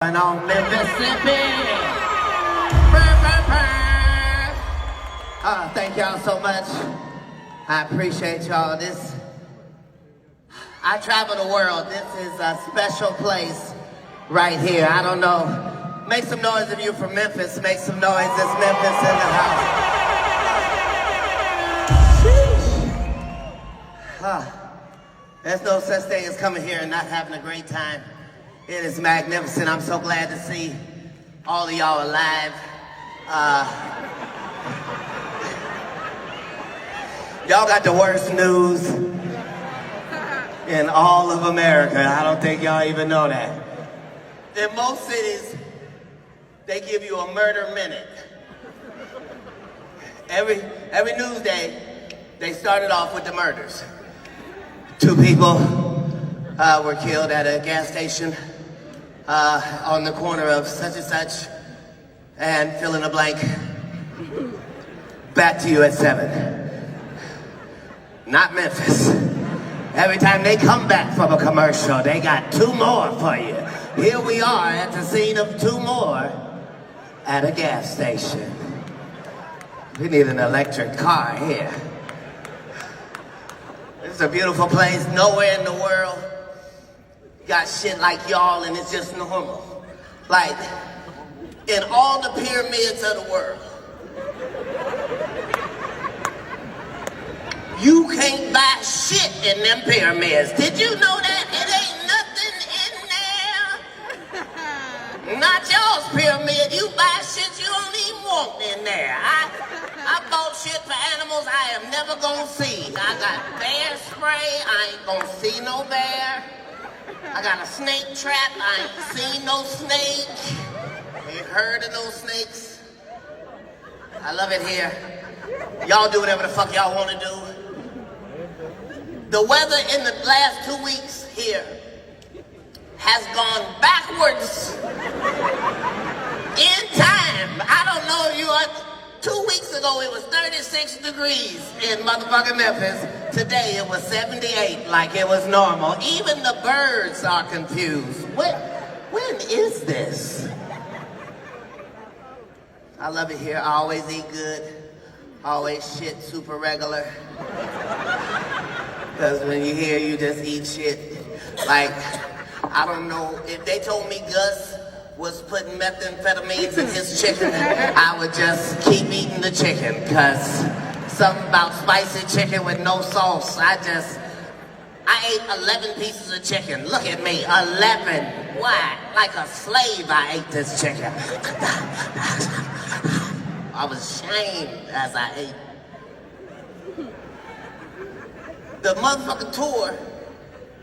And on Mississippi. Thank y'all so much. I appreciate y'all. I travel the world. This is a special place right here. I don't know. Make some noise if you're from Memphis. Make some noise. It's Memphis in the house. There's no such thing as coming here and not having a great time. It is magnificent. I'm so glad to see all of y'all alive. Y'all got the worst news in all of America. I don't think y'all even know that. In most cities, they give you a murder minute. Every news day, they started off with the murders. 2 people were killed at a gas station on the corner of such and such, and fill in the blank. Back to you at 7. Not Memphis. Every time they come back from a commercial, they got 2 more for you. Here we are at the scene of 2 more at a gas station. We need an electric car here. This is a beautiful place. Nowhere in the world got shit like y'all, and it's just normal. Like, in all the pyramids of the world, you can't buy shit in them pyramids. Did you know that? It ain't nothing in there. Not y'all's pyramid. You buy shit you don't even want in there. I bought shit for animals I am never gonna see. I got bear spray. I ain't gonna see no bear. I got a snake trap. I ain't seen no snake. Ain't heard of no snakes. I love it here. Y'all do whatever the fuck y'all want to do. The weather in the last 2 weeks here has gone backwards in time. I don't know if you are. 2 weeks ago, it was 36 degrees in motherfucking Memphis. Today, it was 78, like it was normal. Even the birds are confused. When is this? I love it here. I always eat good. Always shit super regular. Because when you here, you just eat shit. Like, I don't know. If they told me Gus was putting methamphetamines in his chicken, I would just keep eating the chicken, because something about spicy chicken with no sauce, I ate 11 pieces of chicken. Look at me, 11. Why? Like a slave, I ate this chicken. I was shamed as I ate. The motherfucking tour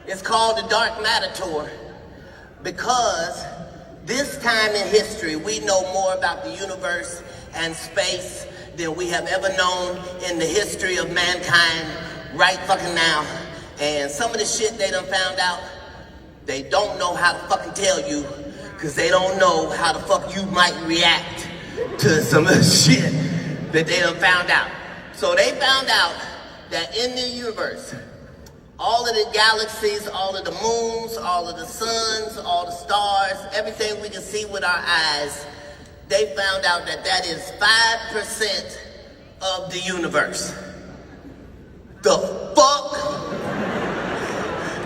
is called the Dark Matter Tour because this time in history, we know more about the universe and space than we have ever known in the history of mankind right fucking now. And some of the shit they done found out, they don't know how to fucking tell you, because they don't know how the fuck you might react to some of the shit that they done found out. So they found out that in the universe, all of the galaxies, all of the moons, all of the suns, all the stars, everything we can see with our eyes, they found out that that is 5% of the universe. The fuck?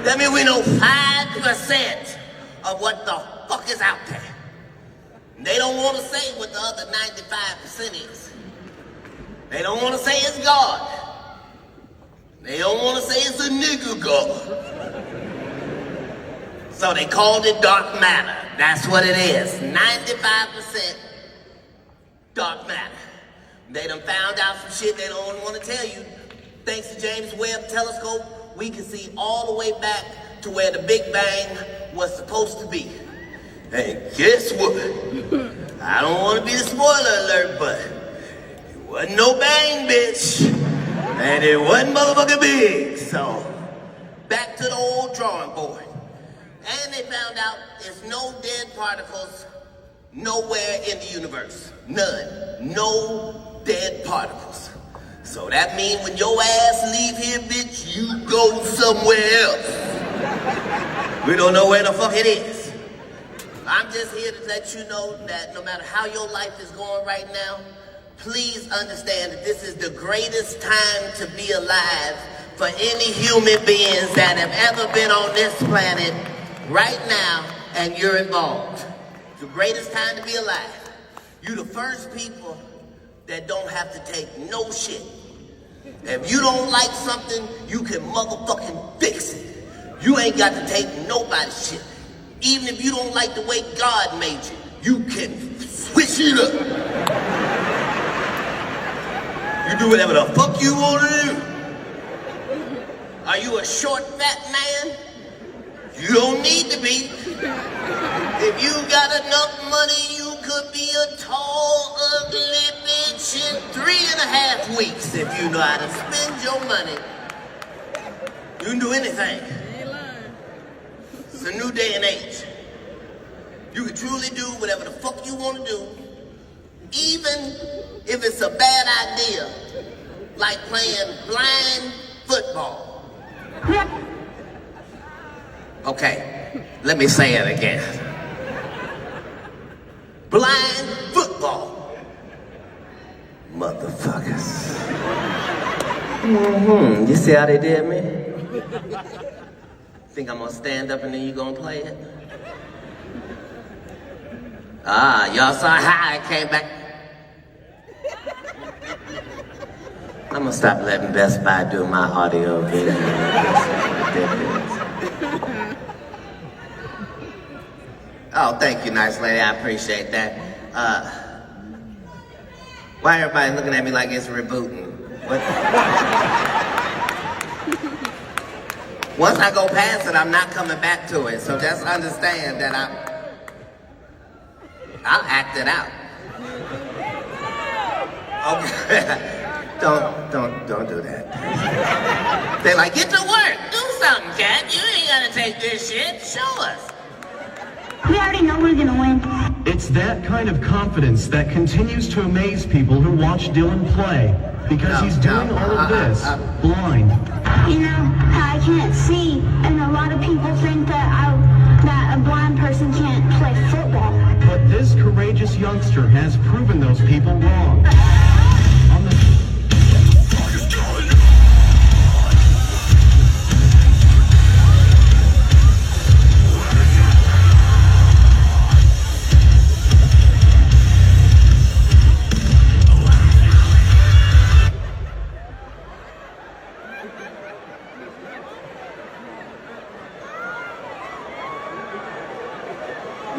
That means we know 5% of what the fuck is out there. They don't want to say what the other 95% is. They don't want to say it's God. They don't want to say it's a nigga God. So they called it dark matter. That's what it is. 95% dark matter. They done found out some shit they don't want to tell you. Thanks to James Webb Telescope, we can see all the way back to where the Big Bang was supposed to be. And guess what? I don't want to be the spoiler alert, but it wasn't no bang, bitch. And it wasn't motherfucking big. So, back to the old drawing board. And they found out there's no dead particles nowhere in the universe. None. No dead particles. So that means when your ass leave here, bitch, you go somewhere else. We don't know where the fuck it is. I'm just here to let you know that no matter how your life is going right now, please understand that this is the greatest time to be alive for any human beings that have ever been on this planet right now, and you're involved. It's the greatest time to be alive. You're the first people that don't have to take no shit. If you don't like something, you can motherfucking fix it. You ain't got to take nobody's shit. Even if you don't like the way God made you, you can switch it up. You do whatever the fuck you want to do. Are you a short, fat man? You don't need to be. If you got enough money, you could be a tall, ugly bitch in 3.5 weeks if you know how to spend your money. You can do anything. It's a new day and age. You can truly do whatever the fuck you want to do, even if it's a bad idea, like playing blind football. Okay, let me say it again. Blind football. Motherfuckers. You see how they did me? Think I'm gonna stand up and then you gonna play it? Y'all saw how I came back. I'm gonna stop letting Best Buy do my audio video. Oh, thank you, nice lady. I appreciate that. Why everybody looking at me like it's rebooting? Once I go past it, I'm not coming back to it. So just understand that I'll act it out. Okay. Don't do that. They're like, get to work. Do something, cat. You ain't gonna take this shit. Show us. We already know we're gonna win. It's that kind of confidence that continues to amaze people who watch Dylan play, because he's doing all of this blind. You know, I can't see, and a lot of people think that a blind person can't play football. But this courageous youngster has proven those people wrong.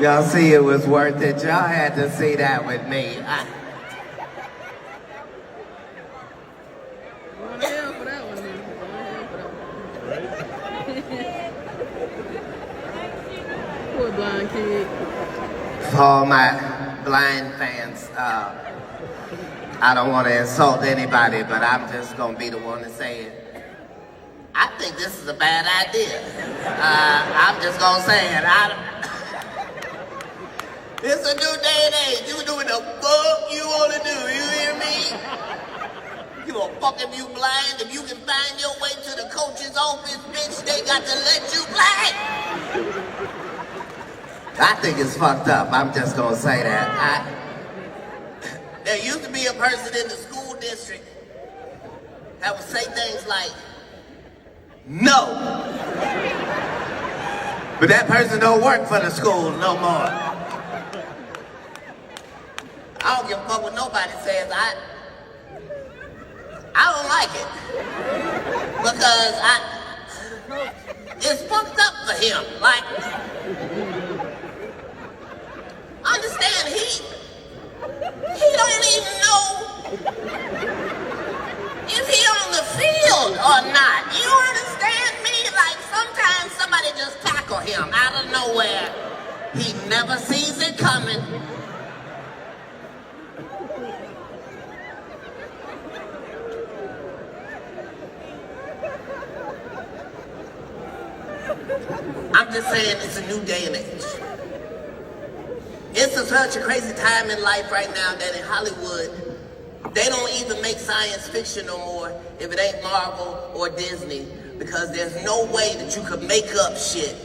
Y'all see it was worth it. Y'all had to see that with me. Poor blind kid. For all my blind fans, I don't want to insult anybody, but I'm just going to be the one to say it. I think this is a bad idea. I'm just going to say it. It's a new day and age. You can do what the fuck you want to do. You hear me? You a fuck if you blind. If you can find your way to the coach's office, bitch, they got to let you play. I think it's fucked up. I'm just gonna say that. There used to be a person in the school district that would say things like, no. But that person don't work for the school no more. I don't give a fuck what nobody says. I don't like it. Because it's fucked up for him. Like, understand, he don't even know if he on the field or not. You understand me? Like, sometimes somebody just tackle him out of nowhere. He never sees it coming. I'm just saying it's a new day and age. It's such a crazy time in life right now that in Hollywood, they don't even make science fiction no more if it ain't Marvel or Disney, because there's no way that you could make up shit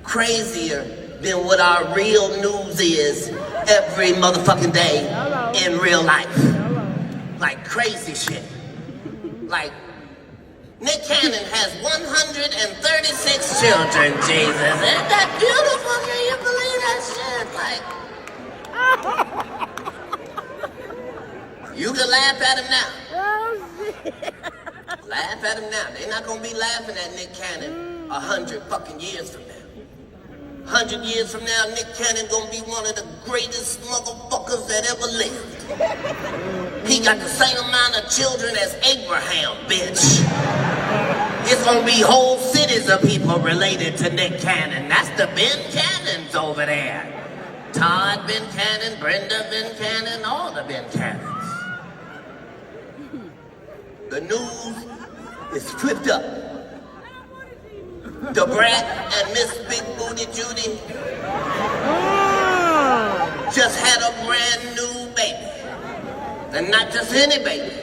crazier than what our real news is every motherfucking day in real life. Like crazy shit. Like, Nick Cannon has 136 children, Jesus. Isn't that beautiful? Can you believe that shit? Like, you can laugh at him now. Laugh at him now. They're not gonna be laughing at Nick Cannon 100 fucking years from now. 100 years from now, Nick Cannon gonna be one of the greatest motherfuckers that ever lived. He got the same amount of children as Abraham, bitch. It's gonna be whole cities of people related to Nick Cannon. That's the Ben Cannons over there. Todd Ben Cannon, Brenda Ben Cannon, all the Ben Cannons. The news is flipped up. The Brat and Miss Big Booty Judy just had a brand new baby. And not just any baby,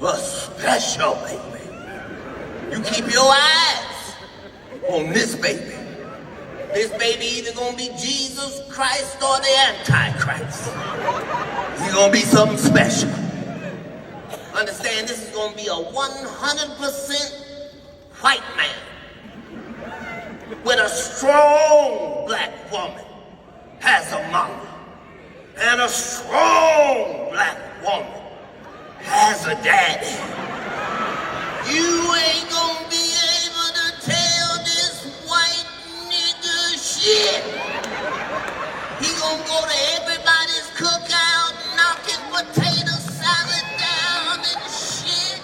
a special baby. You keep your eyes on this baby. This baby either gonna be Jesus Christ or the Antichrist. He's gonna be something special. Understand, this is gonna be a 100% white man with a strong black woman as a mama, and a strong black woman as a daddy. You ain't gonna be able to tell this white nigga shit. He gonna go to everybody's cookout, knocking potato salad down and shit.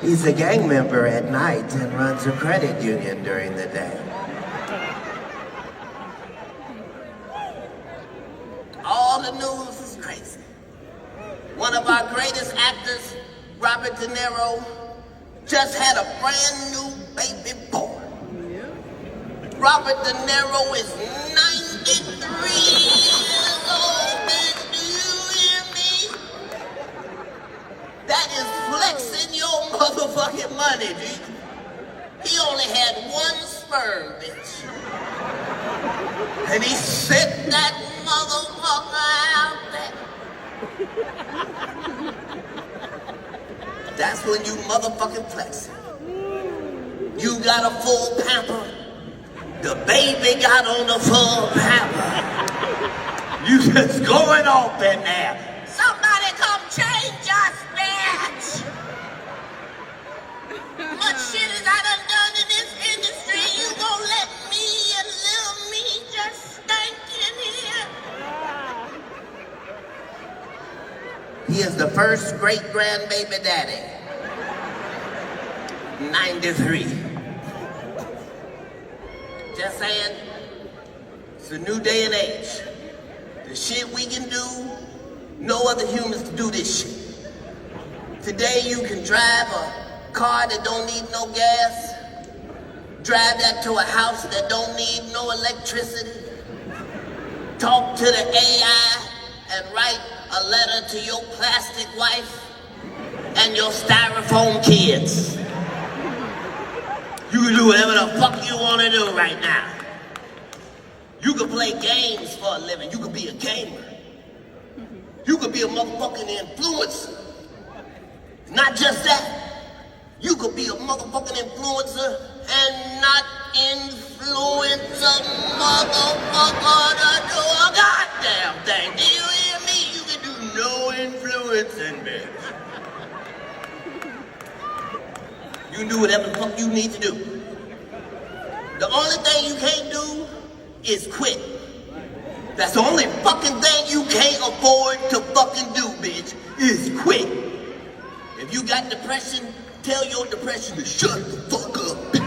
He's a gang member at night and runs a credit union during the day. All the news is crazy. One of our greatest actors, Robert De Niro, just had a brand new baby boy. Robert De Niro is 93 years old, bitch. Do you hear me? That is flexing your motherfucking money, dude. He only had one sperm, bitch. And he set that motherfucker out there. That's when you motherfucking flexing. You got a full pamper. The baby got on the full pamper. You just going off in there. Somebody come change us, bitch. Much shit as I done in this industry, you gon' let me and little me just stank in here. He is the first great-grandbaby daddy. 93. Just saying, it's a new day and age. The shit we can do, no other humans can do this shit. Today you can drive a car that don't need no gas, drive that to a house that don't need no electricity, talk to the AI and write a letter to your plastic wife and your styrofoam kids. You can do whatever the fuck you want to do right now. You can play games for a living. You can be a gamer. You can be a motherfucking influencer. Not just that. You could be a motherfucking influencer and not influence a motherfucker to do a goddamn thing. Do you hear me? You can do no influencing, bitch. You can do whatever the fuck you need to do. The only thing you can't do is quit. That's the only fucking thing you can't afford to fucking do, bitch, is quit. If you got depression, tell your depression to shut the fuck up, bitch.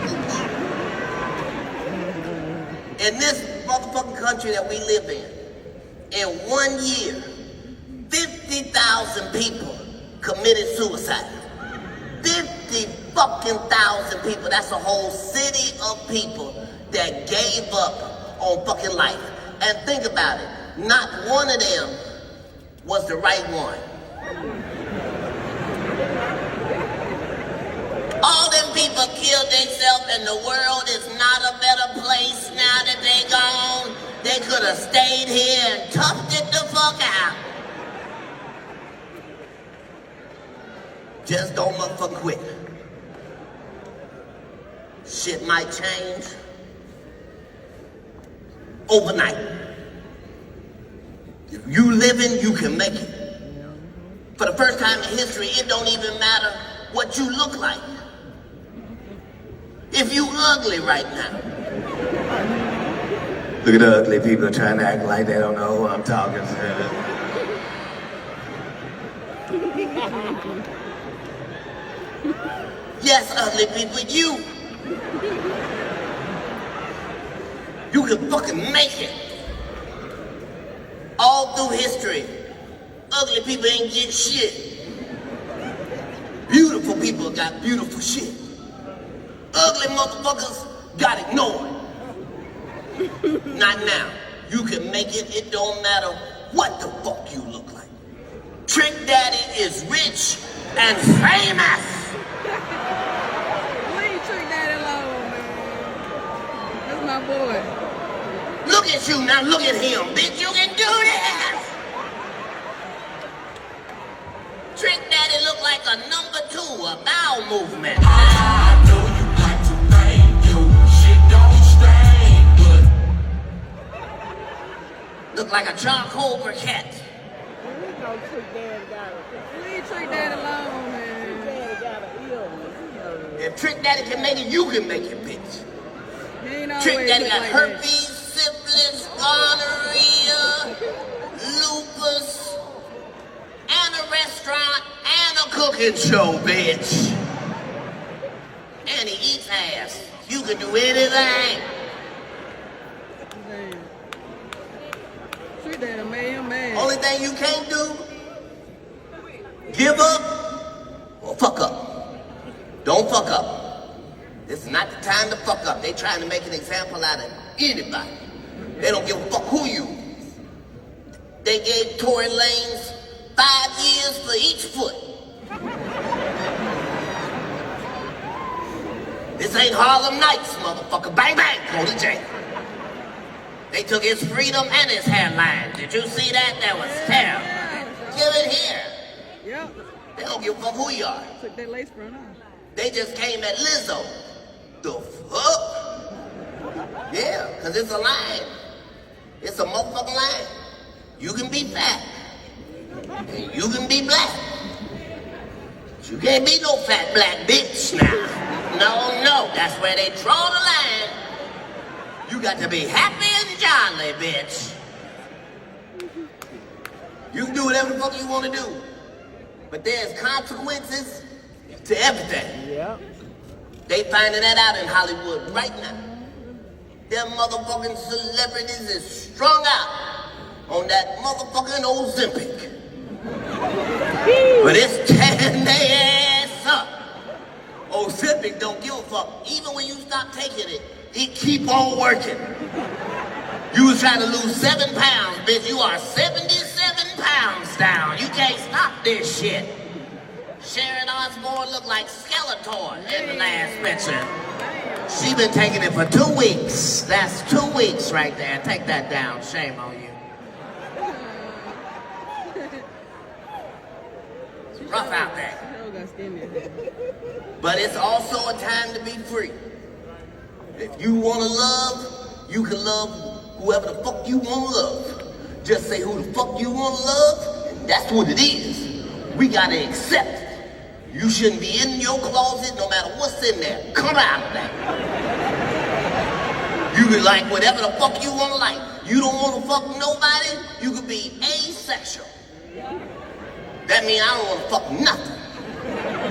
In this motherfucking country that we live in 1 year, 50,000 people committed suicide. 50 fucking thousand people. That's a whole city of people that gave up on fucking life. And think about it. Not one of them was the right one. All them people killed themselves and the world is not a better place now that they gone. They could have stayed here and toughed it the fuck out. Just don't motherfucking quit. Shit might change overnight. If you living, you can make it. For the first time in history, it don't even matter what you look like. If you ugly right now. Look at the ugly people trying to act like they don't know who I'm talking to. Yes, ugly people, you can fucking make it. All through history, ugly people ain't get shit. Beautiful people got beautiful shit. Ugly motherfuckers got ignored. Not now. You can make it. It don't matter what the fuck you look like. Trick Daddy is rich and famous. Leave Trick Daddy alone, man. That's my boy. Look at you now. Look at him, bitch. You can do this. Trick Daddy look like a number 2, a bowel movement. I know you like to think your shit don't stain, but Look like a charcoal briquette. Leave Trick Daddy alone, man. If Trick Daddy can make it, you can make it, bitch. He ain't always Trick Daddy look got like herpes, syphilis, gonorrhea, lupus, and a restaurant, and a cooking show, bitch. And he eats ass. You can do anything. Man. Trick Daddy made him mad. Only thing you can't do, give up or fuck up. Don't fuck up. This is not the time to fuck up. They trying to make an example out of anybody. They don't give a fuck who you. They gave Tory Lanez 5 years for each foot. This ain't Harlem Nights, motherfucker. Bang, bang, go to jail. They took his freedom and his hairline. Did you see that? That was terrible. Give it here. Yep. They don't give a fuck who you are. Took that lace front off. They just came at Lizzo. The fuck? Yeah, because it's a line. It's a motherfucking line. You can be fat. And you can be black. But you can't be no fat black bitch now. No, that's where they draw the line. You got to be happy and jolly, bitch. You can do whatever the fuck you want to do. But there's consequences to everything. Yeah. They finding that out in Hollywood right now. Them motherfucking celebrities is strung out on that motherfucking Ozempic. But it's tearing their ass up. Ozempic don't give a fuck. Even when you stop taking it, it keep on working. You was trying to lose 7 pounds, bitch. You are 77 pounds down. You can't stop this shit. Sharon Osbourne looked like Skeletor in the last picture. She been taking it for 2 weeks. That's 2 weeks right there. Take that down. Shame on you. It's rough out there. Hell got skinny. But it's also a time to be free. If you want to love, you can love whoever the fuck you want to love. Just say who the fuck you want to love, and that's what it is. We gotta accept it. You shouldn't be in your closet no matter what's in there. Come out of that. You can like whatever the fuck you want to like. You don't want to fuck nobody, you could be asexual. That means I don't want to fuck nothing.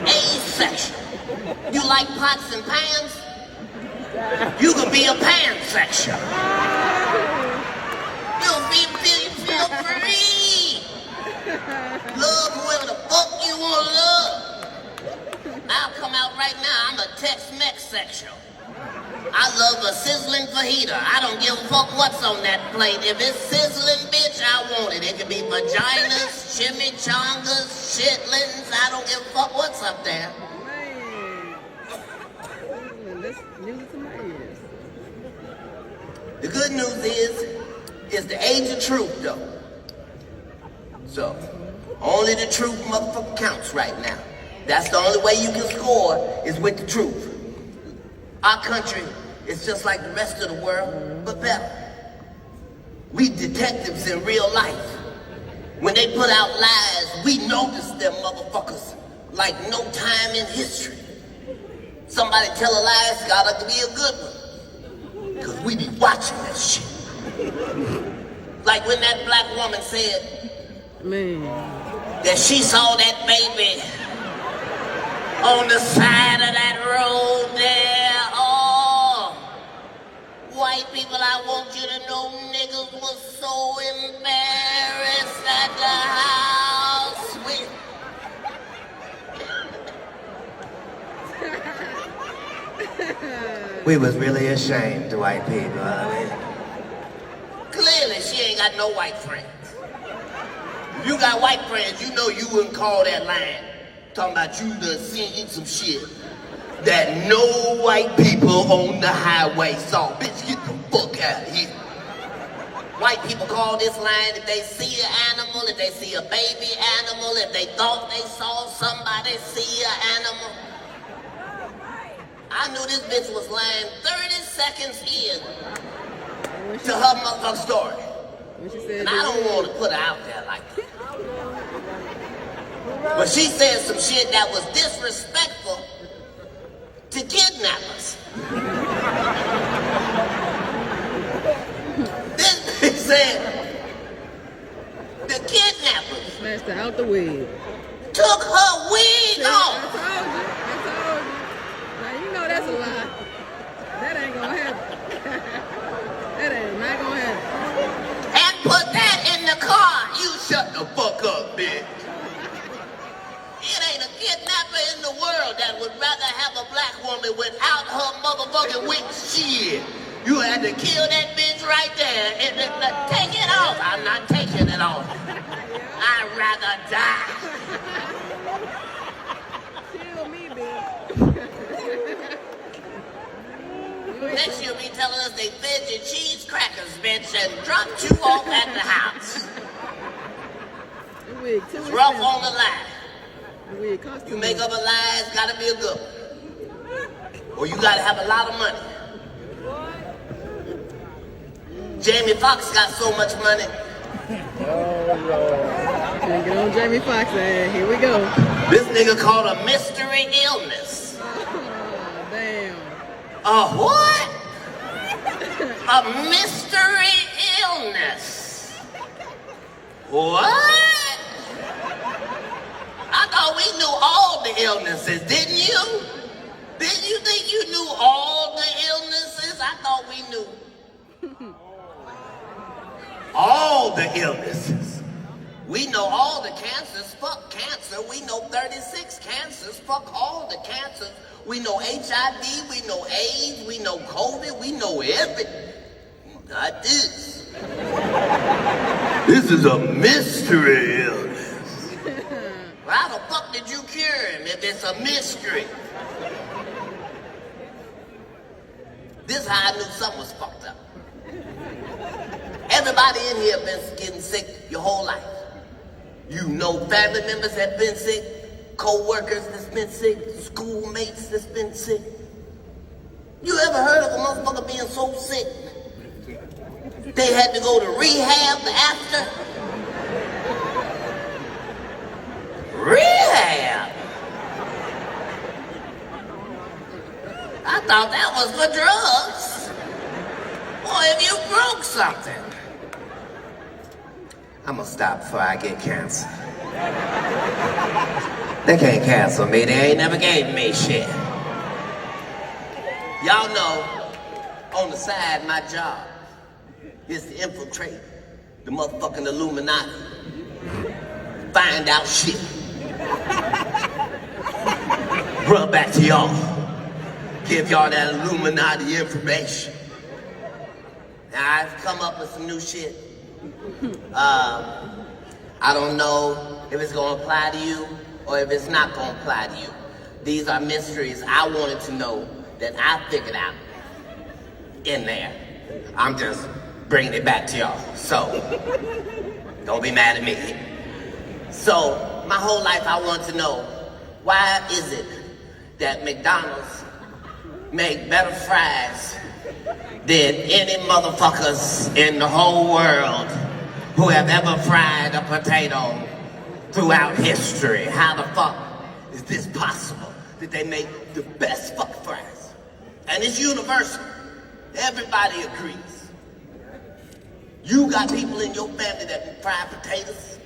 Asexual. You like pots and pans? You could be a pansexual. You'll feel free. Love whoever the fuck you want to love. I'll come out right now, I'm a Tex-Mex sexual. I love a sizzling fajita. I don't give a fuck what's on that plate. If it's sizzling, bitch, I want it. It could be vaginas, chimichangas, shitlins. I don't give a fuck what's up there. Man. That's music to my ears. The good news is it's the age of truth, though. So, only the truth motherfucker counts right now. That's the only way you can score is with the truth. Our country is just like the rest of the world, but better. We detectives in real life. When they put out lies, we notice them motherfuckers like no time in history. Somebody tell a lie, it's gotta be a good one. Cause we be watching that shit. Like when that black woman said Man. that she saw that baby on the side of that road there. Oh, white people, I want you to know niggas was so embarrassed at the house. We was really ashamed, the white people. I mean, clearly, she ain't got no white friends. If you got white friends, you know you wouldn't call that line. Talking about you done seen some shit that no white people on the highway saw. Bitch, get the fuck out of here. White people call this line if they see an animal, if they see a baby animal, if they thought they saw somebody see an animal. I knew this bitch was lying 30 seconds in to her motherfucking story. When she said And I don't want to put her out there like that. But she said some shit that was disrespectful to kidnappers. This bitch said the kidnappers smashed her out the wig. took her wig off. I told you. Now you know that's a lie. That ain't gonna happen. That ain't not gonna happen. And put that in the car. You shut the fuck up, bitch. It ain't a kidnapper in the world that would rather have a black woman without her motherfucking wig. Shit. You had to kill that bitch right there and take it off. I'm not taking it off. I'd rather die. Kill me, bitch. Next you'll be telling us they fed you cheese crackers, bitch, and dropped you off at the house. The wig too It's rough expensive. on the line. The wig cost You too make much. up a lie, it's gotta be a good one. Or you gotta have a lot of money. Jamie Foxx got so much money. Can't get on Jamie Foxx ass. Here we go. This nigga called a mystery illness. Oh, damn. A what? A mystery illness. What? I thought we knew all the illnesses, didn't you? Didn't you think you knew all the illnesses? I thought we knew all the illnesses. We know all the cancers, fuck cancer. We know 36 cancers, fuck all the cancers. We know HIV, we know AIDS, we know COVID, we know everything. Not this. This is a mystery illness. Well, how the fuck did you cure him if it's a mystery? This is how I knew something was fucked up. Everybody in here been getting sick your whole life. You know family members that been sick, co-workers that's been sick, schoolmates that's been sick. You ever heard of a motherfucker being so sick they had to go to rehab after? Rehab? I thought that was for drugs. Or if you broke something. I'm gonna stop before I get cancer. They can't cancel me. They ain't never gave me shit. Y'all know, on the side, my job is to infiltrate the motherfucking Illuminati. Find out shit. Run back to y'all. Give y'all that Illuminati information. Now, I've come up with some new shit. I don't know if it's gonna apply to you or if it's not gonna apply to you. These are mysteries I wanted to know that I figured out in there. I'm just bringing it back to y'all. So, don't be mad at me. So, my whole life I want to know, why is it that McDonald's make better fries than any motherfuckers in the whole world who have ever fried a potato throughout history? How the fuck is this possible that they make the best fucking fries? And it's universal. Everybody agrees. You got people in your family that fry potatoes.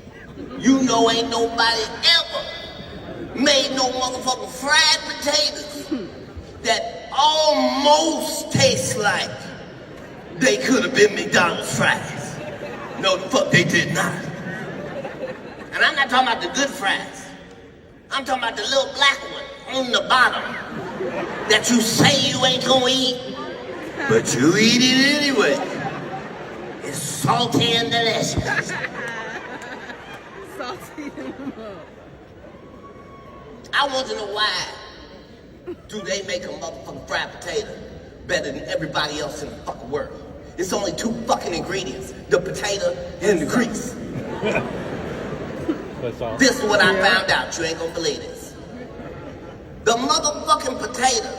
You know ain't nobody ever made no motherfucking fried potatoes that almost taste like they could have been McDonald's fries. No, the fuck they did not. And I'm not talking about the good fries. I'm talking about the little black one on the bottom that you say you ain't gonna eat, but you eat it anyway. It's salty and delicious. Salty in the mug. I want to know why do they make a motherfucking fried potato better than everybody else in the fucking world? It's only 2 fucking ingredients, the potato and the grease. That's all. This is what I found out. You ain't gonna believe this. The motherfucking potato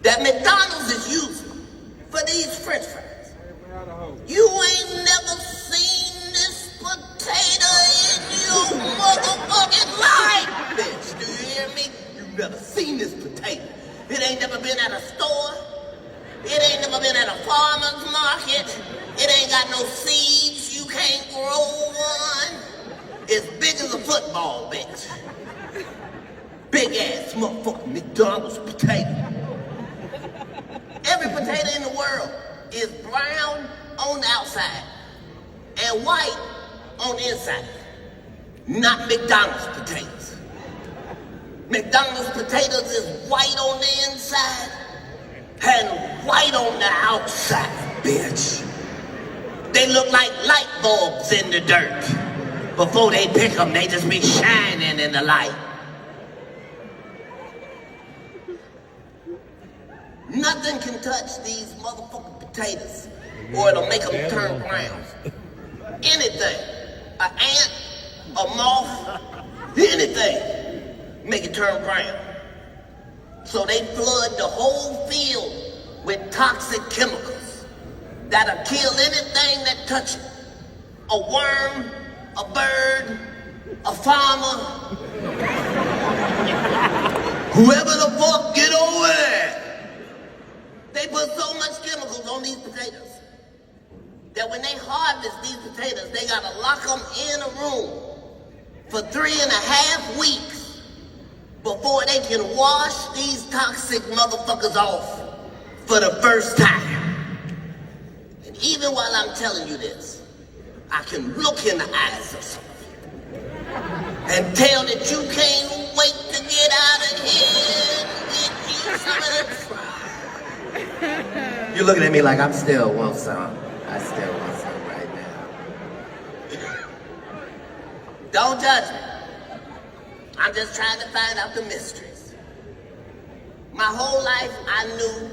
that McDonald's is using for these French fries. You ain't never seen this potato in your motherfucking life, bitch. Do you hear me? You've never seen this potato. It ain't never been at a store. It ain't never been at a farmer's market. It ain't got no seeds. You can't grow one. It's big as a football, bitch. Big ass motherfucking McDonald's potato. Every potato in the world is brown on the outside and white on the inside. Not McDonald's potatoes. McDonald's potatoes is white on the inside and white on the outside, bitch. They look like light bulbs in the dirt. Before they pick them, they just be shining in the light. Nothing can touch these motherfucking potatoes or it'll make them turn brown. Anything, an ant, a moth, anything, make it turn brown. So they flood the whole field with toxic chemicals that'll kill anything that touch it. A worm, a bird, a farmer, whoever the fuck get over there. They put so much chemicals on these potatoes that when they harvest these potatoes, they gotta lock them in a room for 3.5 weeks before they can wash these toxic motherfuckers off for the first time. And even while I'm telling you this, I can look in the eyes of some of you and tell that you can't wait to get out of here and get you some of them fries. You're looking at me like I'm still want some. I still want some right now. Don't judge me. I'm just trying to find out the mysteries. My whole life I knew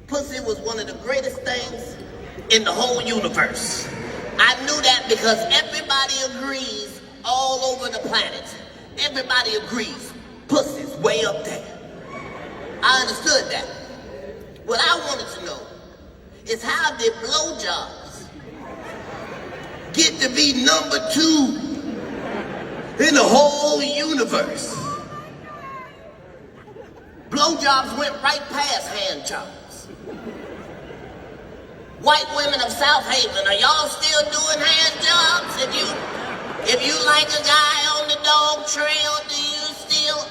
pussy was one of the greatest things in the whole universe. I knew that because everybody agrees all over the planet. Everybody agrees pussy's way up there. I understood that. What I wanted to know is how did blowjobs get to be number 2 in the whole universe? Blowjobs went right past hand jobs. White women of South Haven, are y'all still doing hand jobs? If you like a guy on the dog trail, do you still?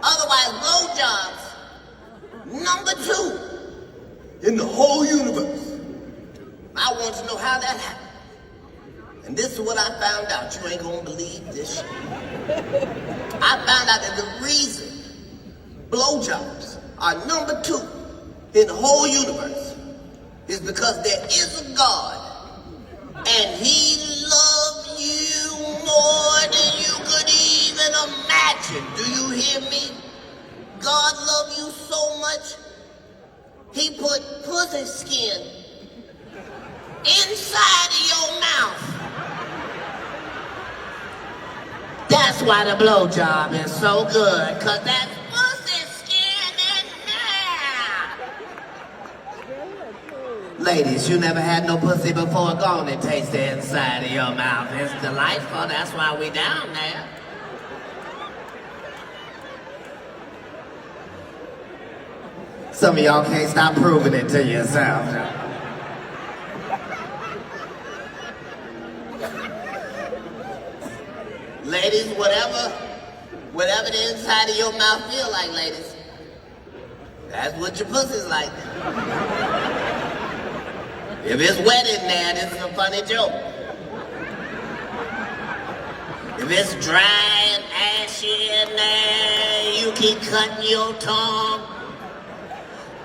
Otherwise, blowjobs, number 2 in the whole universe. I want to know how that happened. And this is what I found out. You ain't gonna believe this shit. I found out that the reason blowjobs are number 2 in the whole universe is because there is a God and he loves you more than you could action. Do you hear me? God love you so much, he put pussy skin inside of your mouth. That's why the blowjob is so good, cause that's pussy skin in there. Ladies, you never had no pussy before, go on and taste the inside of your mouth. It's delightful, that's why we down there. Some of y'all can't stop proving it to yourself. Ladies, whatever the inside of your mouth feel like, ladies, that's what your pussy's like. If it's wet in there, this is a funny joke. If it's dry and ashy in there, you keep cutting your tongue.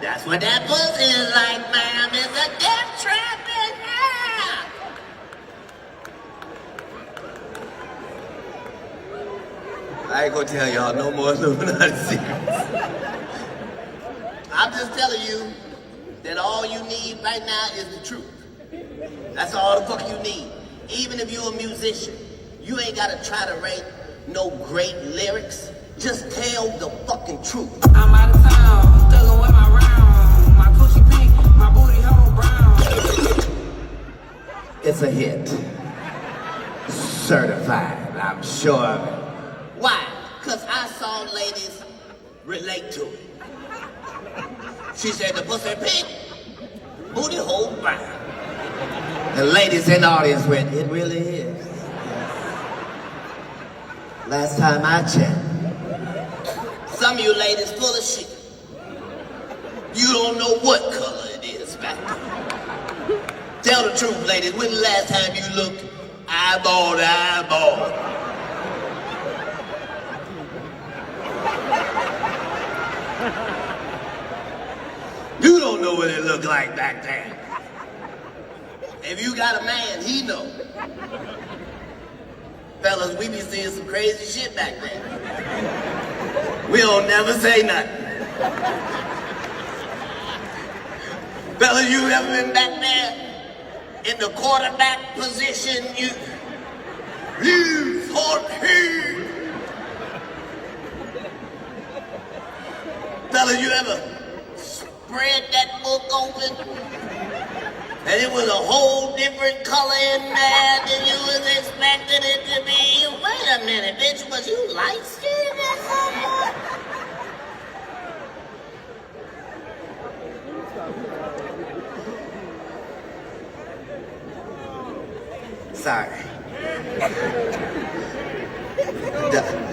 That's what that pussy is like, ma'am. It's a death trap in there. I ain't gonna tell y'all no more Illuminati secrets. I'm just telling you that all you need right now is the truth. That's all the fuck you need. Even if you're a musician, you ain't gotta try to write no great lyrics. Just tell the fucking truth. I'm out of town, thuggin' with my round. My coochie pink, my booty hole brown. It's a hit. Certified, I'm sure of it. Why? Because I saw ladies relate to it. She said the pussy pink, booty hole brown. The ladies in the audience went, it really is. Last time I checked. Some of you ladies full of shit. You don't know what color it is back there. Tell the truth, ladies. When the last time you looked eyeball to eyeball? You don't know what it looked like back there. If you got a man, he know. Fellas, we be seeing some crazy shit back there. We don't never say nothing. Fellas, you ever been back there in the quarterback position? You Fellas, you ever spread that book open and it was a whole different color in there than you was expecting it to be? Wait a minute, bitch, was you light-skinned or something? Sorry.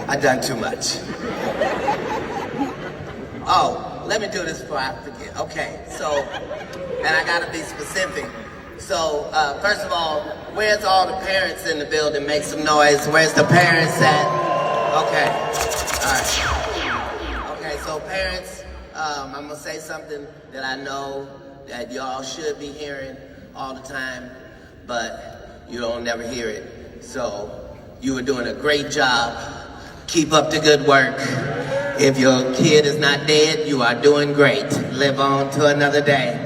I done too much. Oh, let me do this before I forget. Okay, so, and I gotta be specific. So, first of all, where's all the parents in the building? Make some noise. Where's the parents at? Okay, all right. Okay, so parents, I'm gonna say something that I know that y'all should be hearing all the time, but you don't never hear it. So, you are doing a great job. Keep up the good work. If your kid is not dead, you are doing great. Live on to another day.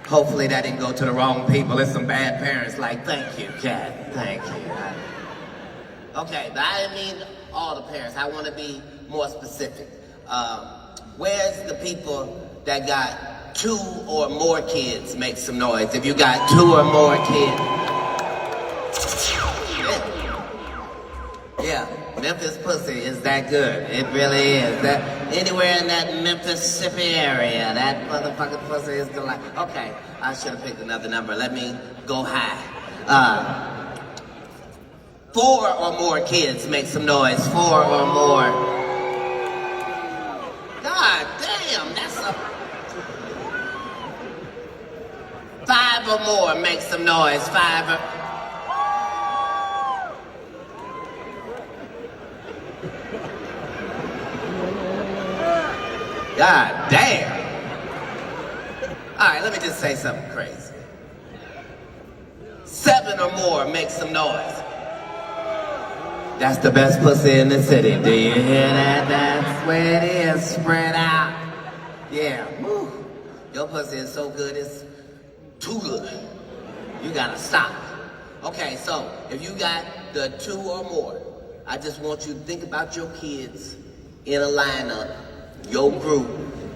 Hopefully that didn't go to the wrong people. There's some bad parents like, thank you, Cat, thank you. Okay, but I didn't mean all the parents. I want to be more specific. Where's the people that got 2 or more kids? Make some noise. If you got 2 or more kids. Yeah, Memphis pussy is that good. It really is. That anywhere in that Mississippi area, that motherfucking pussy is delightful. Okay, I should have picked another number. Let me go high. 4 or more kids, make some noise. 4 or more. God damn, that's a... 5 or more, make some noise. 5 or... God damn. All right, let me just say something crazy. 7 or more, make some noise. That's the best pussy in the city. Do you hear that? That's where it is, spread out. Yeah, woo. Your pussy is so good, it's too good. You gotta stop. Okay, so if you got the 2 or more, I just want you to think about your kids in a lineup, your group.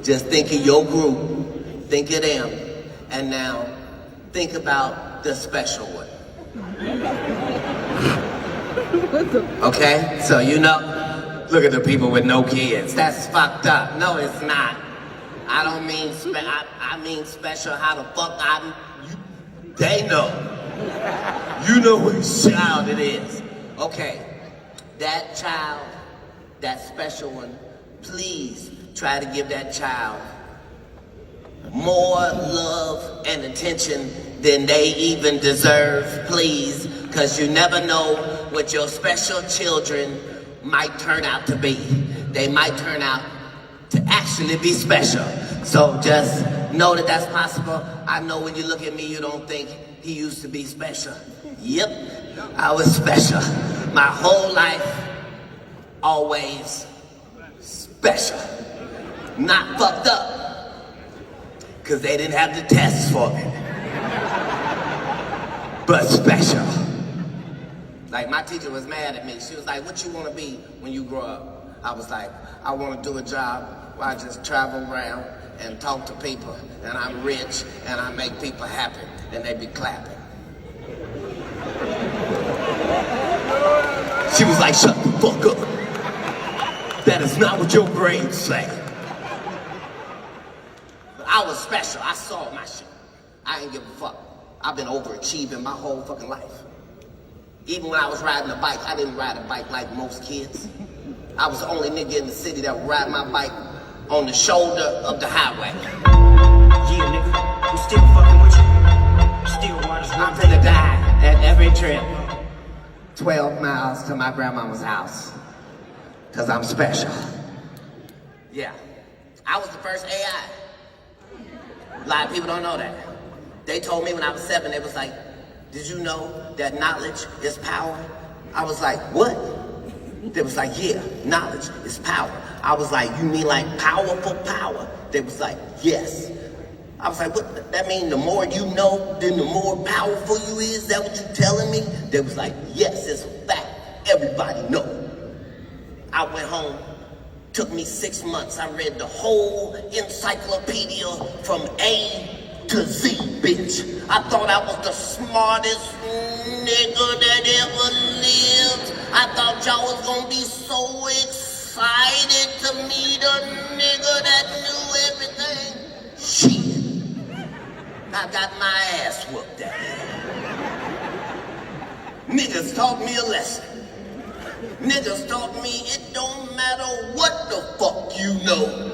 Just think of your group, think of them, and now think about the special one. Okay, so you know, look at the people with no kids. That's fucked up. No, it's not. I don't mean I mean special. How the fuck they know. You know which child it is. Okay, that child, that special one, please try to give that child more love and attention than they even deserve, please, because you never know what your special children might turn out to be. They might turn out to actually be special. So just know that that's possible. I know when you look at me, you don't think he used to be special. Yep, I was special. My whole life, always special. Not fucked up, because they didn't have the tests for me. But special. Like, my teacher was mad at me. She was like, what you want to be when you grow up? I was like, I want to do a job where I just travel around and talk to people, and I'm rich, and I make people happy, and they be clapping. She was like, shut the fuck up. That is not what your grades say. But I was special. I saw my shit. I ain't give a fuck. I've been overachieving my whole fucking life. Even when I was riding a bike, I didn't ride a bike like most kids. I was the only nigga in the city that would ride my bike on the shoulder of the highway. Yeah, nigga, we still fucking with you. Still waters I'm finna die at every trip. 12 miles to my grandmama's house. Cause I'm special. Yeah. I was the first AI. A lot of people don't know that. They told me when I was 7, they was like, did you know that knowledge is power? I was like, what? They was like, yeah, knowledge is power. I was like, you mean like powerful power? They was like, yes. I was like, what? That mean the more you know, then the more powerful you is? Is that what you telling me? They was like, yes, it's a fact. Everybody know. I went home. Took me 6 months. I read the whole encyclopedia from A to Z, bitch. I thought I was the smartest nigga that ever lived. I thought y'all was gonna be so excited to meet a nigga that knew everything. Shit. I got my ass whooped that day. Niggas taught me a lesson. Niggas taught me it don't matter what the fuck you know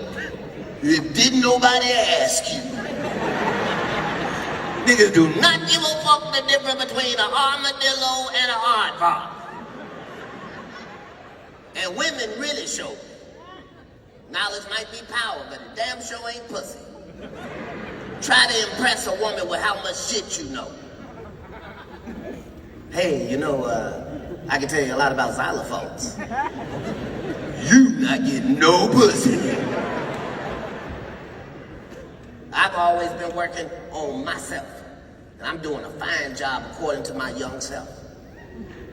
if didn't nobody ask you. Niggas do not give a fuck the difference between an armadillo and an aardvark. And women really show me. Knowledge might be power, but it damn sure ain't pussy. Try to impress a woman with how much shit you know. Hey, you know, I can tell you a lot about xylophones. You not getting no pussy. I've always been working on myself. And I'm doing a fine job according to my young self.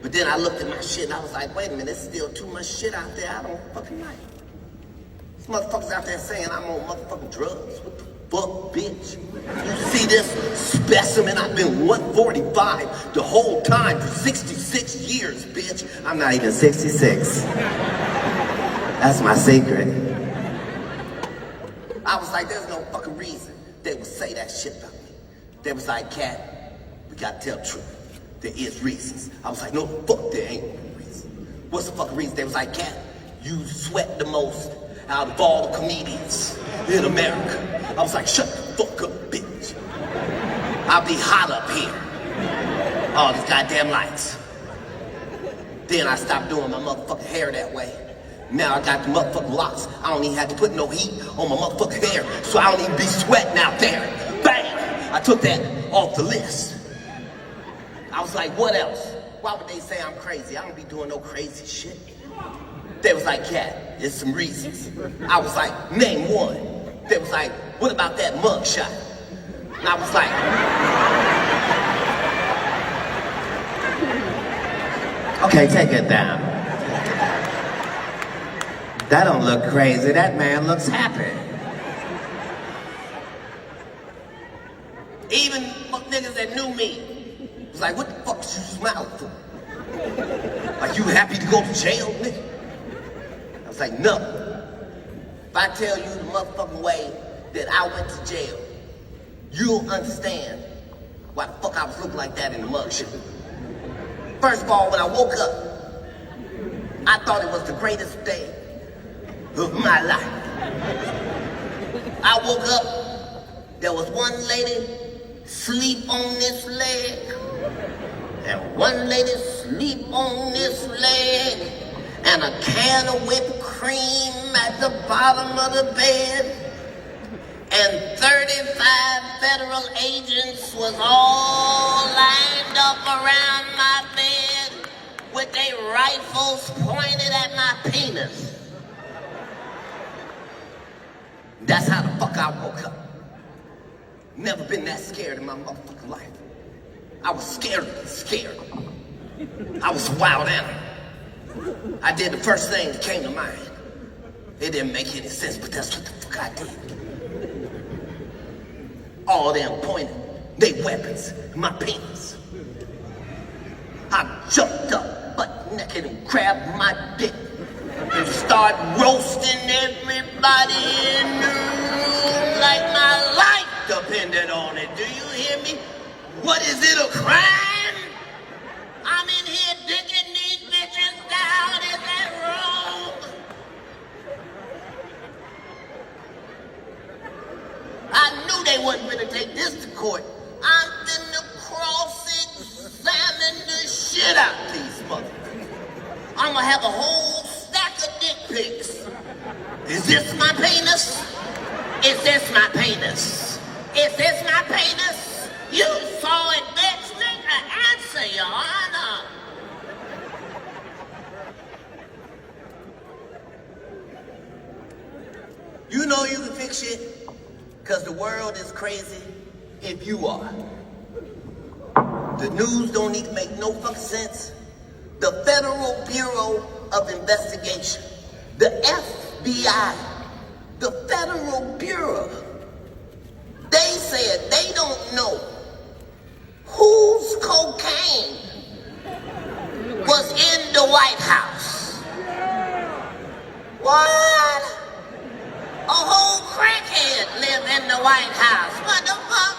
But then I looked at my shit and I was like, wait a minute, there's still too much shit out there I don't fucking like. These motherfuckers out there saying I'm on motherfucking drugs. What the fuck, bitch? You see this specimen? I've been 145 the whole time for 66 years, bitch. I'm not even 66. That's my secret. I was like, there's no fucking reason they would say that shit about me. They was like, Cat, we gotta tell the truth. There is reasons. I was like, no, fuck, there ain't no reason. What's the fucking reason? They was like, Cat, you sweat the most out of all the comedians in America. I was like, shut the fuck up, bitch. I'll be hot up here. All these goddamn lights. Then I stopped doing my motherfucking hair that way. Now I got the motherfucking locks. I don't even have to put no heat on my motherfucking hair, so I don't even be sweating out there. Bam! I took that off the list. I was like, what else? why would they say I'm crazy? I don't be doing no crazy shit. They was like, Cat, there's some reasons. I was like, name one. They was like, what about that mugshot? And I was like, okay, take it down. That don't look crazy. That man looks happy. Even niggas that knew me was like, what the fuck did you smile for? Like, you happy to go to jail, nigga? I was like, no. If I tell you the motherfucking way that I went to jail, you'll understand why the fuck I was looking like that in the mugshot. First of all, when I woke up, I thought it was the greatest day of my life. I woke up, there was one lady sleep on this leg, and one lady sleep on this leg, and a can of whipped cream at the bottom of the bed, and 35 federal agents was all lined up around my bed with their rifles pointed at my penis. That's how the fuck I woke up. Never been that scared in my motherfucking life. I was scared. I was a wild animal. I did the first thing that came to mind. It didn't make any sense, but that's what the fuck I did. All them pointed their weapons at my penis. I jumped up butt naked and grabbed my dick and started roasting everybody in the room like my life depended on it. Do you hear me? What is it, a crime? I'm in here dicking these bitches down. Is that wrong? I knew they wasn't gonna take this to court. I'm finna cross-examine the shit out of these motherfuckers. I'm gonna have a whole stack of dick pics. Is this my penis? Is this my penis? Is this my penis? You saw it, bitch. Think the answer, Your Honor. You know you can fix shit, because the world is crazy if you are. The news don't need to make no fucking sense. The Federal Bureau of Investigation, the FBI, the Federal Bureau, they said they don't know whose cocaine was in the White House. What? A whole crackhead lived in the White House. What the fuck?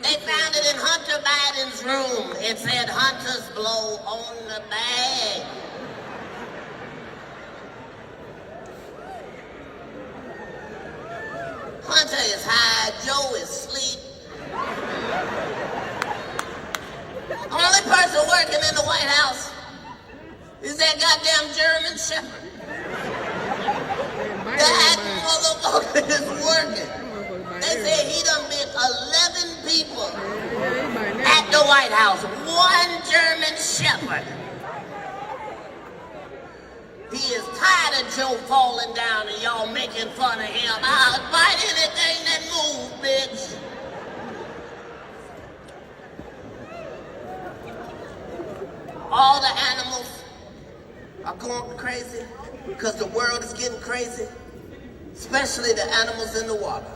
They found it in Hunter Biden's room. It said Hunter's blow on the bag. Hunter is high, Joe is asleep. Only person working in the White House is that goddamn German Shepherd. That motherfucker is working. They said he done bit 11 people at the White House. One German Shepherd. He is tired of Joe falling down and y'all making fun of him. I'll fight anything that moves, bitch. All the animals are going crazy because the world is getting crazy, especially the animals in the water.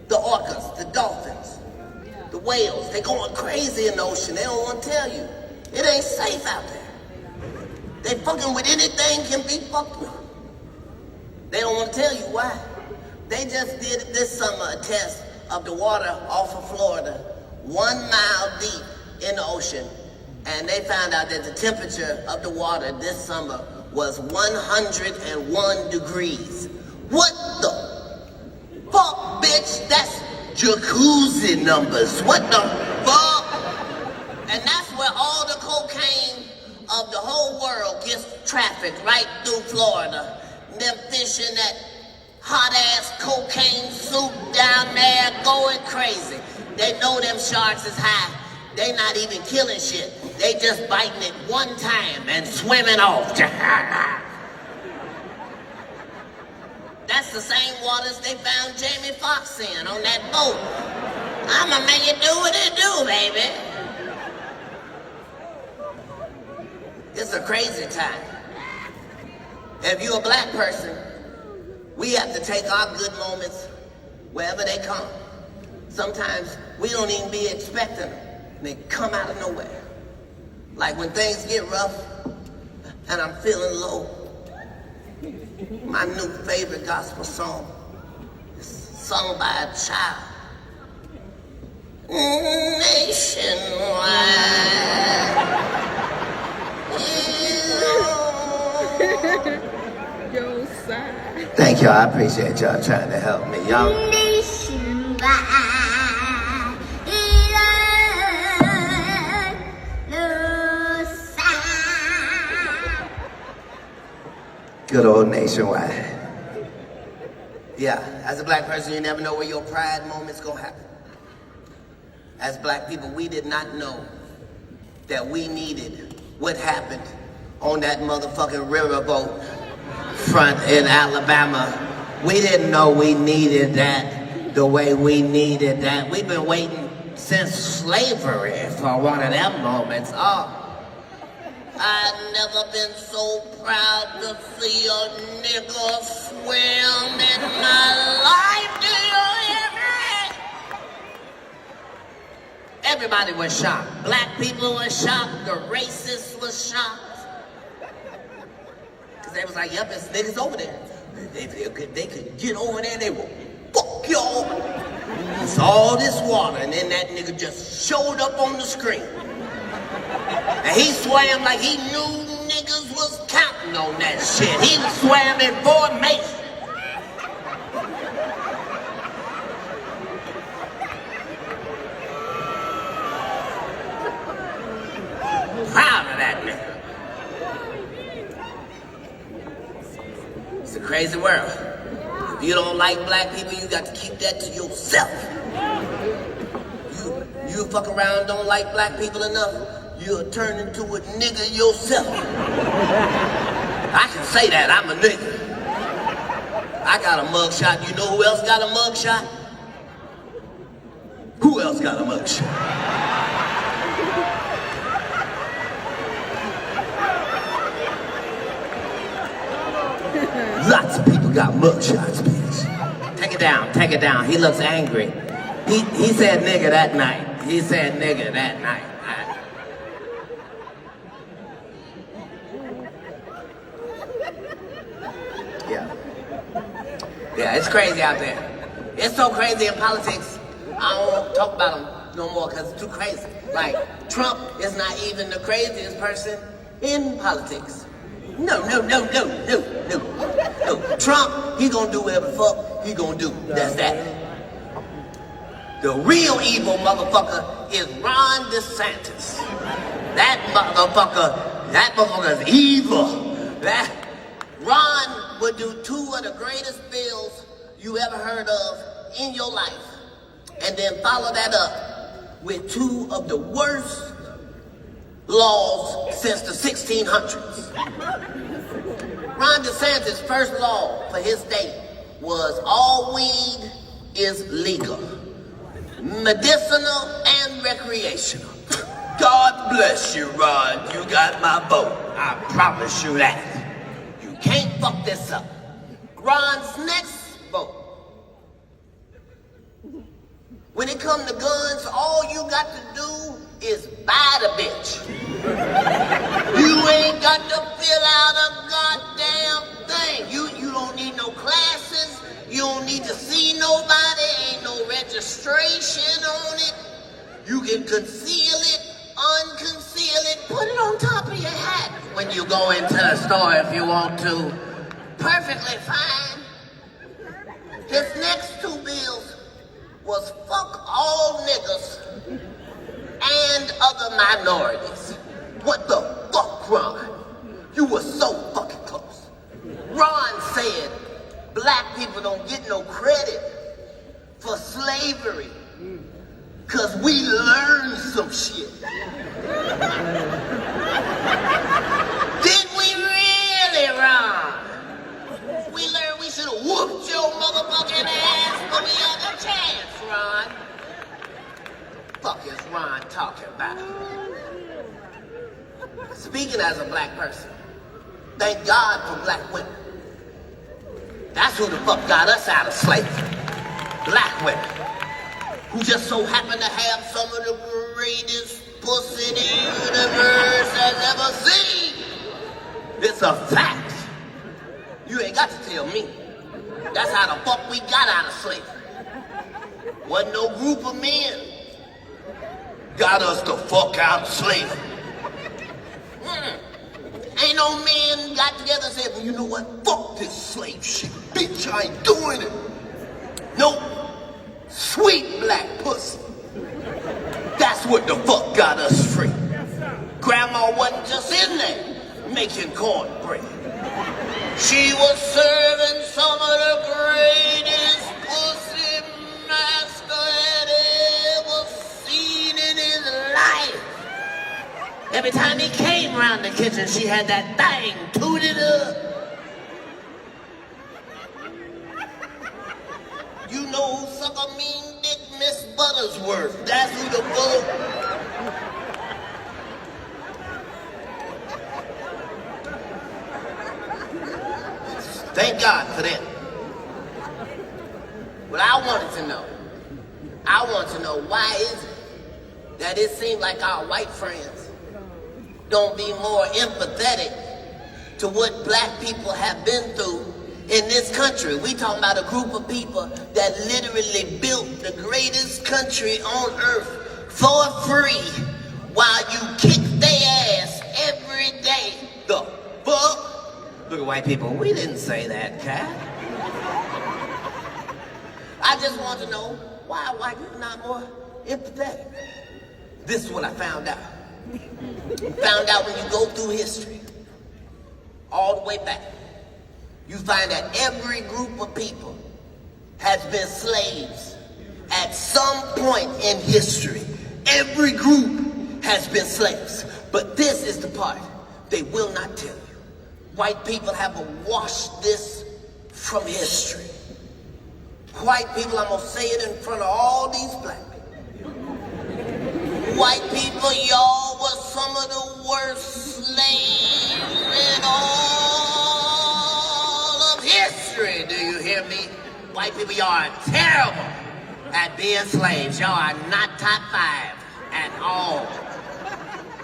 The orcas, the dolphins, the whales, they going crazy in the ocean. They don't want to tell you. It ain't safe out there. They fucking with anything can be fucked with. They don't want to tell you why. They just did this summer a test of the water off of Florida, 1 mile deep in the ocean, and they found out that the temperature of the water this summer was 101 degrees. What the fuck, bitch? That's jacuzzi numbers. What the fuck? And that's where all the cocaine of the whole world gets trafficked right through Florida. Them fish in that hot-ass cocaine soup down there going crazy. They know them sharks is high. They not even killing shit. They just biting it one time and swimming off. That's the same waters they found Jamie Foxx in on that boat. I'ma make it do what it do, baby. It's a crazy time. If you're a black person, we have to take our good moments wherever they come. Sometimes we don't even be expecting them. They come out of nowhere. Like when things get rough and I'm feeling low, my new favorite gospel song is sung by a child. Nationwide. Yo, side. Thank y'all. I appreciate y'all trying to help me. Y'all. Good old Nationwide. Yeah, as a black person, you never know where your pride moment's gonna happen. As black people, we did not know that we needed what happened on that motherfucking riverboat front in Alabama. We didn't know we needed that the way we needed that. We've been waiting since slavery for one of them moments. Oh, I've never been so proud to see a nigga swim in my life. Do you hear me? Everybody was shocked. Black people were shocked. The racists were shocked. Because they was like, yep, it's niggas over there. They could get over there and they will fuck y'all. It's all this water. And then that nigga just showed up on the screen. And he swam like he knew niggas was counting on that shit. He swam in formation. Proud of that nigga. It's a crazy world. If you don't like black people, you got to keep that to yourself. You fuck around, don't like black people enough, you'll turn into a nigga yourself. I can say that, I'm a nigga. I got a mugshot. You know who else got a mugshot? Who else got a mugshot? Lots of people got mugshots, bitch. Take it down. He looks angry. He said nigga that night. He said nigga that night. Yeah, it's crazy out there. It's so crazy in politics. I don't want to talk about them no more because it's too crazy. Like, Trump is not even the craziest person in politics. No. Trump, he gonna do whatever the fuck he gonna do. That's that. The real evil motherfucker is Ron DeSantis. That motherfucker's evil. Ron would do two of the greatest bills you ever heard of in your life, and then follow that up with two of the worst laws since the 1600s. Ron DeSantis' first law for his state was all weed is legal, medicinal and recreational. God bless you, Ron. You got my vote. I promise you that. You can't fuck this up. Ron's next vote. When it comes to guns, all you got to do is buy the bitch. You ain't got to fill out a goddamn thing. You don't need no classes. You don't need to see nobody. Ain't no registration on it. You can conceal it, unconceal it, put it on top of your hat when you go into the store if you want to. Perfectly fine. His next two bills was fuck all niggas and other minorities. What the fuck, Ron? You were so fucking close. Ron said black people don't get no credit for slavery. Cause we learned some shit. Did we really, Ron? We learned we should have whooped your motherfucking ass for the other chance, Ron. Fuck is Ron talking about? Speaking as a black person, thank God for black women. That's who the fuck got us out of slavery. Black women. Who just so happen to have some of the greatest pussy the universe has ever seen. It's a fact. You ain't got to tell me. That's how the fuck we got out of slavery. Wasn't no group of men got us the fuck out of slavery. Ain't no men got together and said, well, you know what? Fuck this slave shit. Bitch, I ain't doing it. Nope. Sweet black pussy. That's what the fuck got us free. Grandma wasn't just in there making cornbread. She was serving some of the greatest pussy master had ever seen in his life. Every time he came around the kitchen, she had that thing tooted up. You know who suck a mean dick, Miss Buttersworth. That's who the fuck. Thank God for that. But I want to know why is it that it seems like our white friends don't be more empathetic to what black people have been through in this country. We talking about a group of people that literally built the greatest country on earth for free while you kick their ass every day. The fuck? Look at white people. We didn't say that, Cat. I just want to know why white people not more empathetic. This is what I found out. Found out when you go through history, all the way back, you find that every group of people has been slaves at some point in history. Every group has been slaves. But this is the part they will not tell you. White people have washed this from history. White people, I'm gonna say it in front of all these black people. White people, y'all were some of the worst slaves in all of history. Do you hear me? White people, y'all are terrible at being slaves. Y'all are not top 5 at all.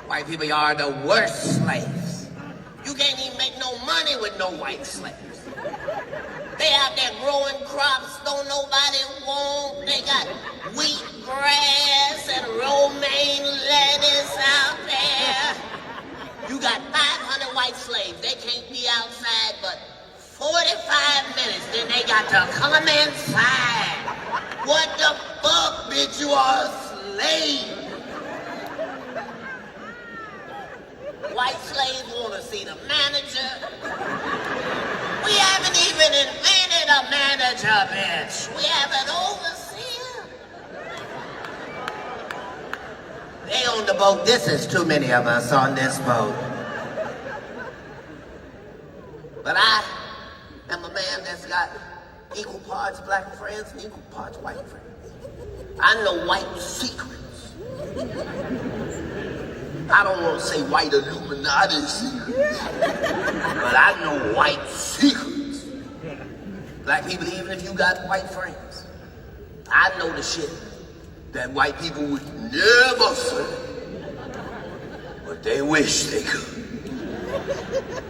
White people, y'all are the worst slaves. You can't even make no money with no white slaves. They out there growing crops, don't nobody want. They got wheat grass and romaine lettuce out there. You got 500 white slaves. They can't be outside but 45 minutes. Then they got to come inside. What the fuck, bitch? You are a slave. White slaves want to see the manager. We haven't even invented a manager, bitch. We have an overseer. They on the boat. This is too many of us on this boat. But I am a man that's got equal parts black friends and equal parts white friends. I know white secrets. I don't want to say white Illuminati secrets, but I know white secrets. Black people, even if you got white friends, I know the shit that white people would never say, but they wish they could.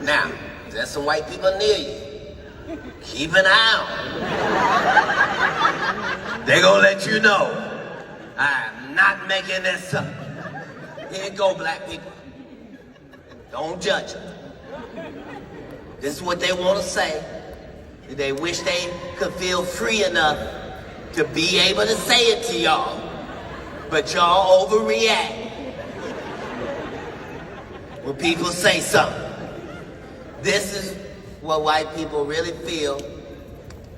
Now, if there's some white people near you, keep an eye on them. They gonna let you know I'm not making this up. Here you go, black people. Don't judge them. This is what they want to say. They wish they could feel free enough to be able to say it to y'all. But y'all overreact when people say something. This is what white people really feel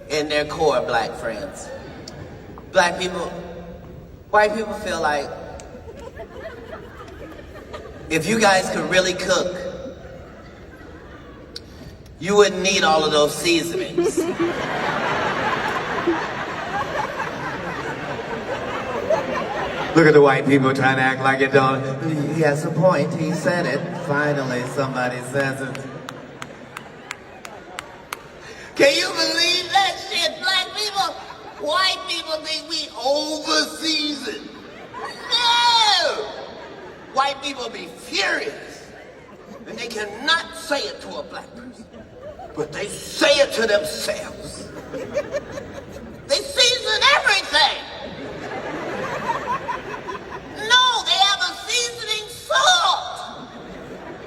in their core, black friends. Black people, White people feel like if you guys could really cook, you wouldn't need all of those seasonings. Look at the white people trying to act like it don't. He has a point. He said it. Finally, somebody says it. Can you believe that shit, black people? White people think we over-seasoned. No! White people be furious. And they cannot say it to a black person. But they say it to themselves. They season everything. No, they have a seasoning salt.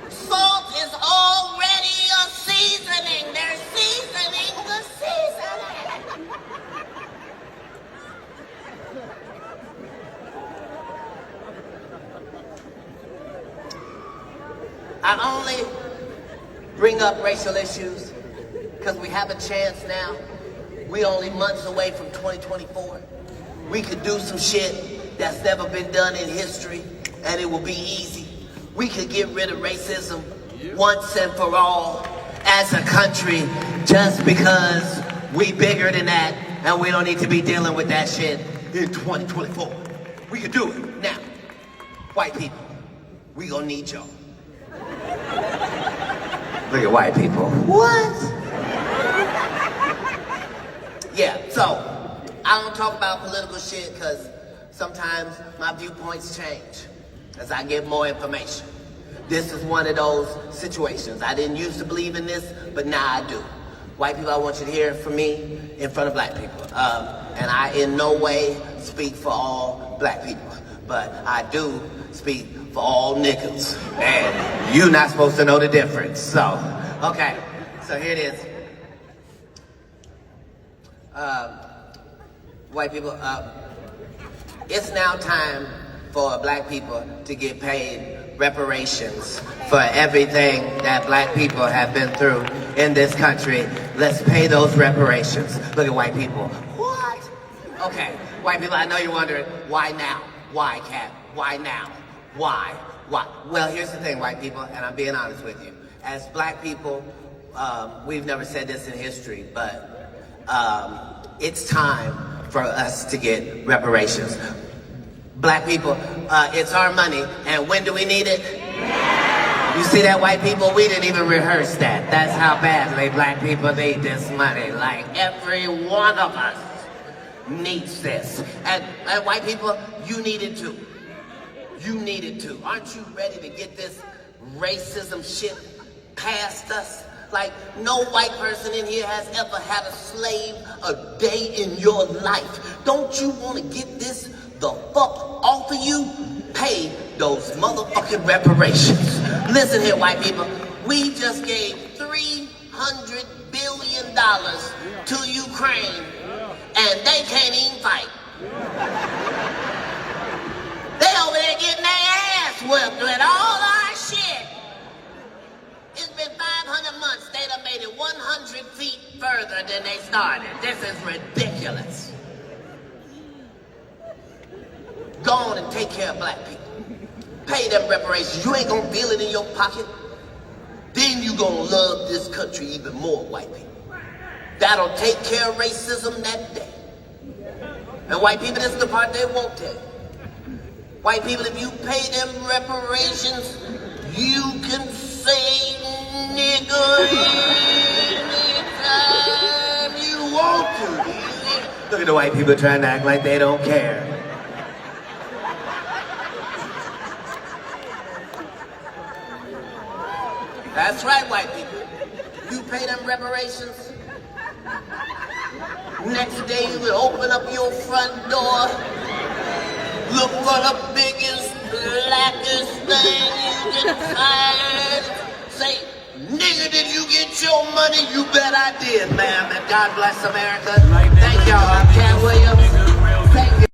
Salt is already a seasoning. They're seasoning the seasoning. I only bring up racial issues because we have a chance now. We only months away from 2024. We could do some shit that's never been done in history, and it will be easy. We could get rid of racism once and for all as a country just because we bigger than that and we don't need to be dealing with that shit in 2024. We could do it now. White people, we gonna need y'all. Look at white people. What? Yeah, so I don't talk about political shit because sometimes my viewpoints change as I get more information. This is one of those situations. I didn't used to believe in this, but now I do. White people, I want you to hear from me in front of black people. And I in no way speak for all black people, but I do speak for all niggas. And you're not supposed to know the difference. So, okay, so here it is. White people, it's now time for black people to get paid reparations for everything that black people have been through in this country. Let's pay those reparations. Look at white people. What? Okay, white people, I know you're wondering, why now? Why, Cap? Why now? Why? Why? Well, here's the thing, white people, and I'm being honest with you. As black people, we've never said this in history, but it's time for us to get reparations. Black people, it's our money, and when do we need it? You see that, white people? We didn't even rehearse that. That's how badly black people need this money. Like, every one of us needs this. And white people, you need it too. You need it too. Aren't you ready to get this racism shit past us? Like, no white person in here has ever had a slave a day in your life. Don't you want to get this the fuck off of you? Pay those motherfucking reparations. Listen here, white people. We just gave $300 billion to Ukraine, and they can't even fight. They over there getting their ass whipped with all our shit. It's been 500 months. They done made it 100 feet further than they started. This is ridiculous. Go on and take care of black people. Pay them reparations. You ain't gonna feel it in your pocket. Then you gonna love this country even more, white people. That'll take care of racism that day. And white people, this is the part they won't tell you. White people, if you pay them reparations, you can say nigga anytime you want to. Look at the white people trying to act like they don't care. That's right, white people. You pay them reparations. Next day you would open up your front door, look for the biggest, blackest thing you can find. Say, nigga, did you get your money? You bet I did, ma'am. And God bless America. Thank y'all. I'm Cat Williams.